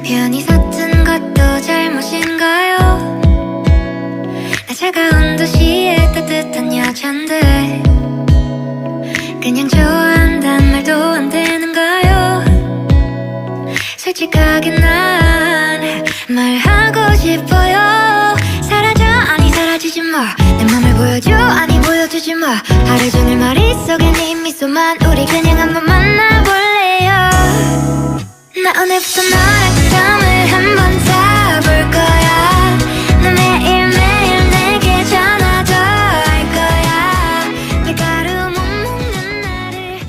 편히 섰은 것도 잘못인가요? 나 차가운 도시의 따뜻한 여잔데 그냥 좋아한단 말도 안 되는가요? 솔직하게 난 말하고 싶어요. 사라져 아니 사라지지 마. 내 맘을 보여줘 아니 보여주지 마. 하루 종일 머릿속에 네 미소만. 우리 그냥 한번 만나볼래요. 나 오늘부터 너랑 썸을 한번 타볼 거야. 너 매일매일 내게 전화도 할 거야. 밀가루 못 먹는 나를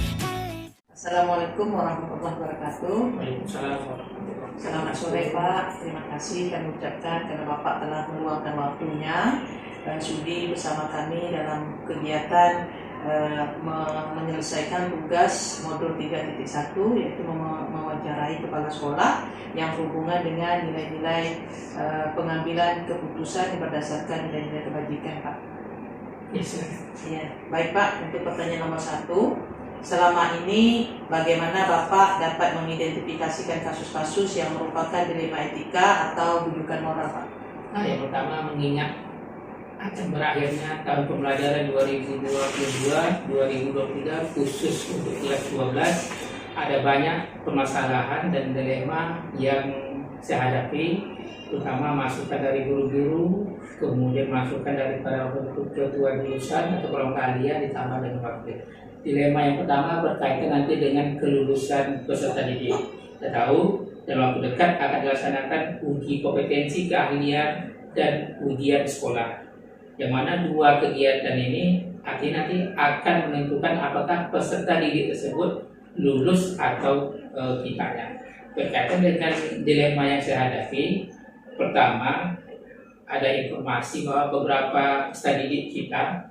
Assalamualaikum warahmatullahi wabarakatuh. Waalaikumsalam warahmatullahi wabarakatuh. Selamat sore Pak, terima kasih kami ucapkan karena Bapak telah meluangkan waktunya dan sudi bersama kami dalam kegiatan menyelesaikan tugas modul 3.1 yaitu mewawancarai kepala sekolah yang berhubungan dengan nilai-nilai pengambilan keputusan berdasarkan nilai-nilai kebajikan Pak. Ya, baik Pak, untuk pertanyaan nomor 1. Selama ini bagaimana Bapak dapat mengidentifikasikan kasus-kasus yang merupakan dilema etika atau rujukan moral Pak? Nah, yang pertama mengingat akan berakhirnya tahun pembelajaran 2022-2023 khusus untuk kelas 12 ada banyak permasalahan dan dilema yang saya hadapi, terutama masukan dari guru-guru, kemudian masukan dari para ketua jurusan atau kelompok kalian ditambah dengan wakil. Dilema yang pertama berkaitan nanti dengan kelulusan peserta didik. Kita tahu dalam waktu dekat akan dilaksanakan uji kompetensi keahlian dan ujian sekolah. Yang mana dua kegiatan ini artinya nanti akan menentukan apakah peserta didik tersebut lulus atau tidaknya. Berkaitan dengan dilema yang saya hadapi, pertama ada informasi bahwa beberapa peserta didik kita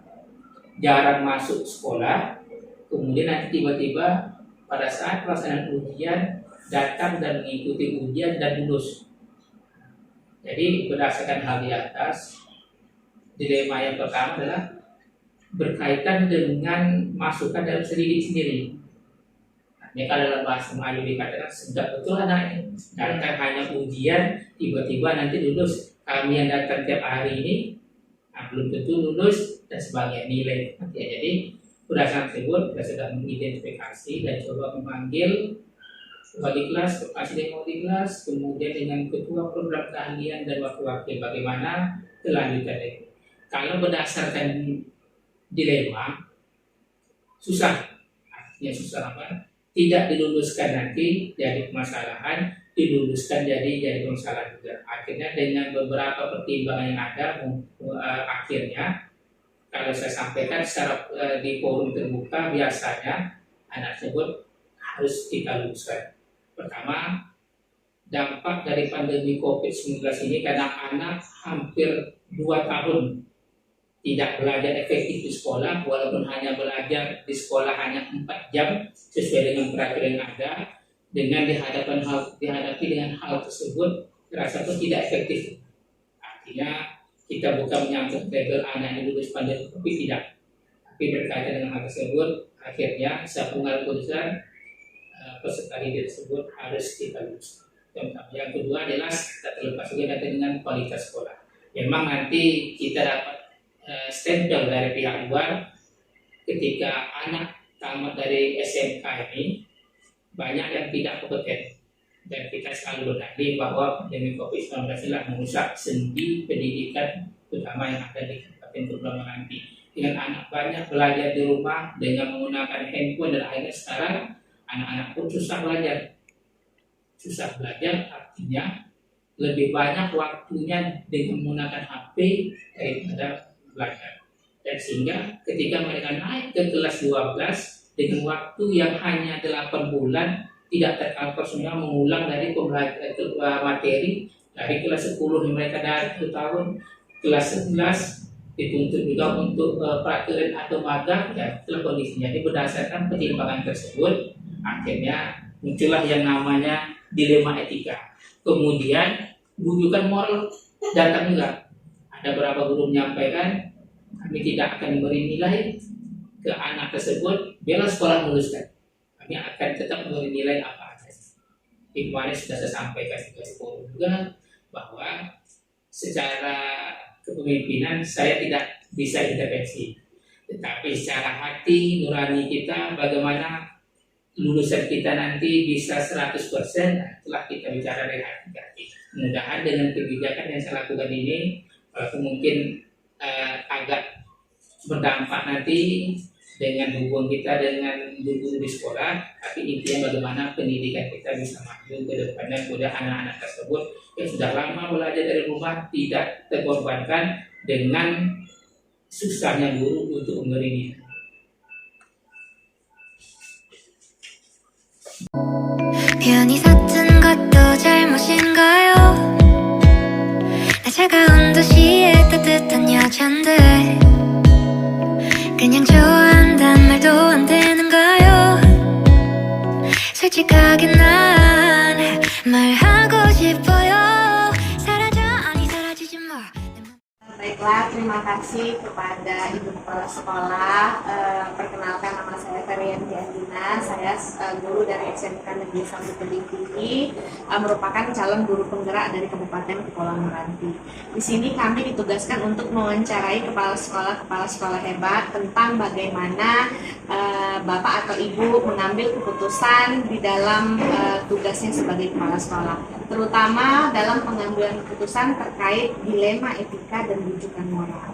jarang masuk sekolah, kemudian nanti tiba-tiba pada saat pelaksanaan ujian datang dan mengikuti ujian dan lulus. Jadi berdasarkan hal di atas, dilema yang pertama adalah berkaitan dengan masukan dari pendidik sendiri. Ini kalau dalam bahasa Melayu dikatakan sedap betul anaknya, datang hanya ujian, tiba-tiba nanti lulus. Kami yang datang tiap hari ini belum tentu lulus dan sebagai nilai. Jadi berdasarkan tersebut kita sudah mengidentifikasi dan coba memanggil wali kelas, presiden wali kelas, kemudian dengan ketua program keahlian dan wakil-wakil bagaimana kelanjutannya. Kalau berdasarkan dilema, susah. Artinya susah apa? Tidak diluluskan nanti jadi permasalahan, diluluskan jadi masalah juga. Akhirnya dengan beberapa pertimbangan yang ada, akhirnya kalau saya sampaikan secara di forum terbuka, biasanya anak tersebut harus kita luluskan. Pertama, dampak dari pandemi COVID-19 ini karena anak hampir 2 tahun tidak belajar efektif di sekolah, walaupun hanya belajar di sekolah hanya 4 jam sesuai dengan peraturan yang ada, dengan dihadapi dengan hal tersebut terasa pun tidak efektif. Artinya kita bukan menyangkut level anak yang lulus pandemi COVID, tidak, tapi berkaitan dengan hal tersebut, akhirnya saya pengaruh keputusan peserta didik tersebut harus kita lulus. Yang kedua adalah tak terlepas juga dengan kualitas sekolah. Memang nanti kita dapat stempel dari pihak luar ketika anak tamat dari SMK ini banyak yang tidak kompeten, dan kita selalu berdalih bahwa pandemi COVID-19 telah merusak sendi pendidikan terutama yang ada di Kabupaten Kepulauan nanti. Dengan anak banyak belajar di rumah dengan menggunakan handphone, dan akhirnya sekarang anak-anak pun susah belajar artinya lebih banyak waktunya dengan menggunakan HP daripada belajar. Dan sehingga ketika mereka naik ke kelas 12 dengan waktu yang hanya 8 bulan tidak tercover semua, mengulang dari materi dari kelas 10 yang mereka dari 1 tahun, kelas 11 dituntut juga untuk peraturan atau magang, ya itulah kondisinya. Jadi berdasarkan pertimbangan tersebut akhirnya muncullah yang namanya dilema etika. Kemudian rujukan moral datang juga. Ada beberapa guru menyampaikan kami tidak akan memberi nilai ke anak tersebut bila sekolah meluluskan. Kami akan tetap memberi nilai apa aja. Kemarin sudah saya sampaikan juga bahwa secara kepemimpinan saya tidak bisa intervensi, tetapi secara hati nurani kita, bagaimana lulusan kita nanti bisa 100%, telah kita bicara dari hati ke hati. Mudah-mudahan dengan kebijakan yang saya lakukan ini, mungkin agak berdampak nanti dengan hubungan kita dengan guru-guru di sekolah, tapi intinya bagaimana pendidikan kita bisa maju ke depannya, kemudian anak-anak tersebut yang sudah lama belajar dari rumah tidak terkorbankan dengan susahnya guru untuk memberi. 편히 섰은 것도 잘못인가요? 나 차가운 도시의 따뜻한 여잔데 그냥 좋아한단 말도 안 되는가요? 솔직하게 난 말하고 싶어요. 사라져 아니 사라지지 마. Baiklah, terima kasih kepada Ibu Kepala Sekolah. Perkenalkan, nama saya Ferianti Andina. Saya guru dari SMK Negeri 1 Tebing Tinggi, merupakan calon guru penggerak dari Kabupaten Kepulauan Meranti. Di sini kami ditugaskan untuk mewawancarai kepala sekolah hebat tentang bagaimana Bapak atau Ibu mengambil keputusan di dalam tugasnya sebagai kepala sekolah, terutama dalam pengambilan keputusan terkait dilema etika dan rujukan moral.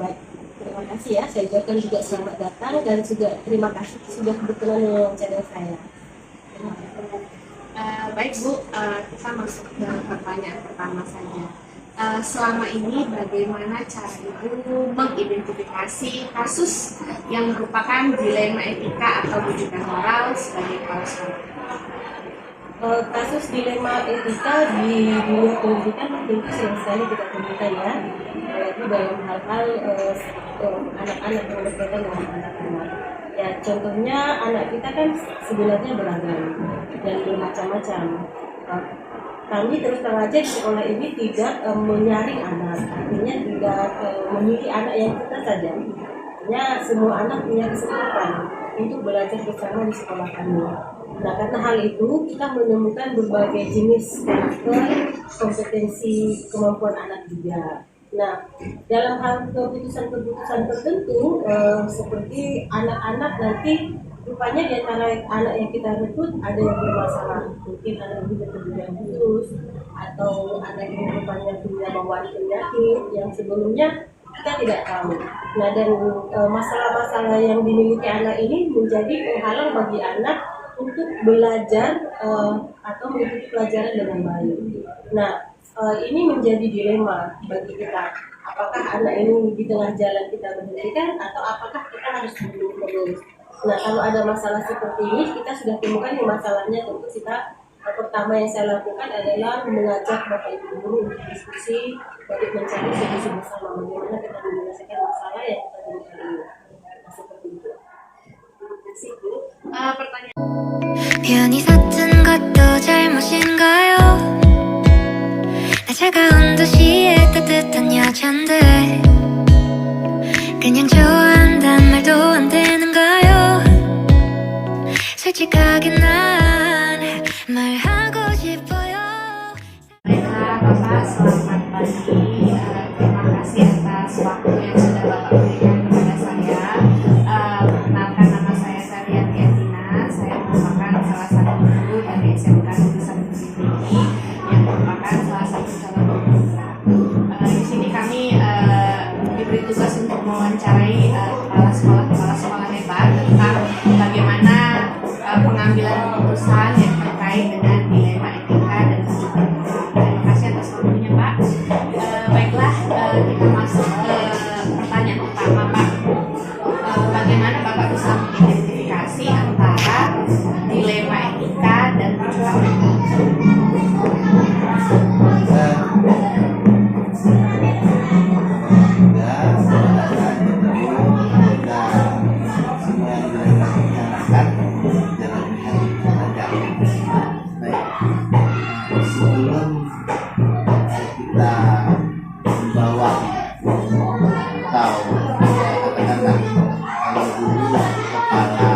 Baik, terima kasih ya. Saya ucapkan juga selamat datang dan juga terima kasih sudah berkenan mewawancara saya. Baik Bu, kita masuk ke pertanyaan pertama saja. Selama ini bagaimana cara Ibu mengidentifikasi kasus yang merupakan dilema etika atau rujukan moral sebagai kepala sekolah? Kasus dilema etika di dunia pendidikan tentu sering sekali kita temukan ya, yaitu dalam hal-hal anak-anak yang berkaitan dengan anak-anak. Ya, contohnya anak kita kan sebenarnya beragam dan bermacam-macam. Kami terus terang aja di sekolah ini tidak menyaring anak, artinya tidak memilih anak yang kita saja. Artinya semua anak punya kesempatan untuk belajar bersama di sekolah kami. Nah, karena hal itu kita menemukan berbagai jenis karakter, kompetensi, kemampuan anak juga. Nah, dalam hal keputusan-keputusan tertentu, seperti anak-anak nanti rupanya di antara anak yang kita rekrut ada yang bermasalah, mungkin anak yang punya kebutuhan khusus atau anak yang rupanya punya bawaan penyakit yang sebelumnya kita tidak tahu. Nah, dan masalah-masalah yang dimiliki anak ini menjadi penghalang bagi anak untuk belajar atau mengikuti pelajaran dengan baik. Nah, ini menjadi dilema bagi kita. Apakah anak ini di tengah jalan kita berhentikan atau apakah kita harus duduk terus? Nah, kalau ada masalah seperti ini, kita sudah temukan yang masalahnya. Tentu kita pertama yang saya lakukan adalah mengajak Bapak Ibu guru untuk diskusi untuk mencari solusi bersama bagaimana kita menyelesaikan masalah yang kita temukan ini. Nah, seperti itu. Terima kasih Bu. Pertanyaan 편히 섰은 것도 잘못인가요? 나 차가운 도시의 따뜻한 여잔데 그냥 좋아한단 말도 안 되는가요? 솔직하게 난 말하고 싶어요. Baiklah Bapak, selamat pagi. Terima kasih atas waktu yang sudah Bapak berikan kepada saya. Perkenalkan, nama saya Ferianti Andina. Saya merupakan salah satu guru dari SMK Negeri 1 Tebing Tinggi yang merupakan salah satu calon guru penggerak. Di sini kami diberi tugas untuk mewawancarai kepala sekolah hebat tentang bagaimana pengambilan keputusan yang terkait dengan dilema etika dan rujukan moral. Terima kasih atas waktunya Pak. Baiklah, kita masuk ke pertanyaan pertama Pak. Bagaimana Bapak bisa mengidentifikasi antara dilema etika dan rujukan moral? Sebelum kita membawa atau katakanlah kalau dulu kepala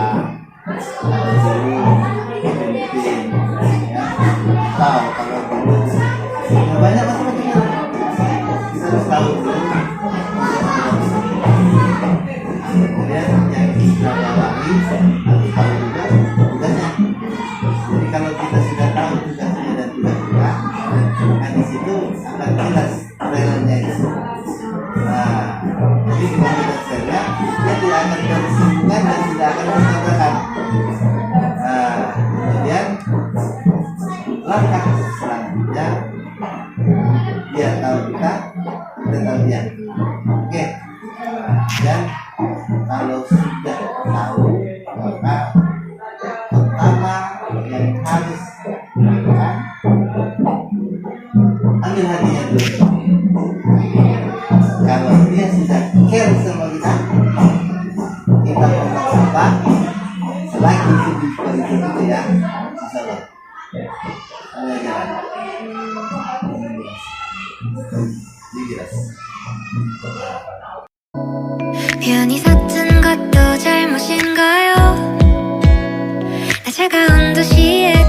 atau dulu pemimpin kalau kita sudah tahu tugasnya dan tugas kita, nah di situ akan jelas relnya itu. Nah, jadi dengan tugas saya, dia tidak akan bersinggungan dan tidak akan bertabrakan. Nah, kemudian langkah selanjutnya dia tahu kita tahu dia. Oke. Dan kalau sudah tahu, maka pertama yang harus dilakukan, ambil hatinya dulu. Kalau dia sudah care sama kita ngomong apa, selagi itu ya, insya Allah. 편히 섰던 것도 잘못인가요? 나 차가운 도시에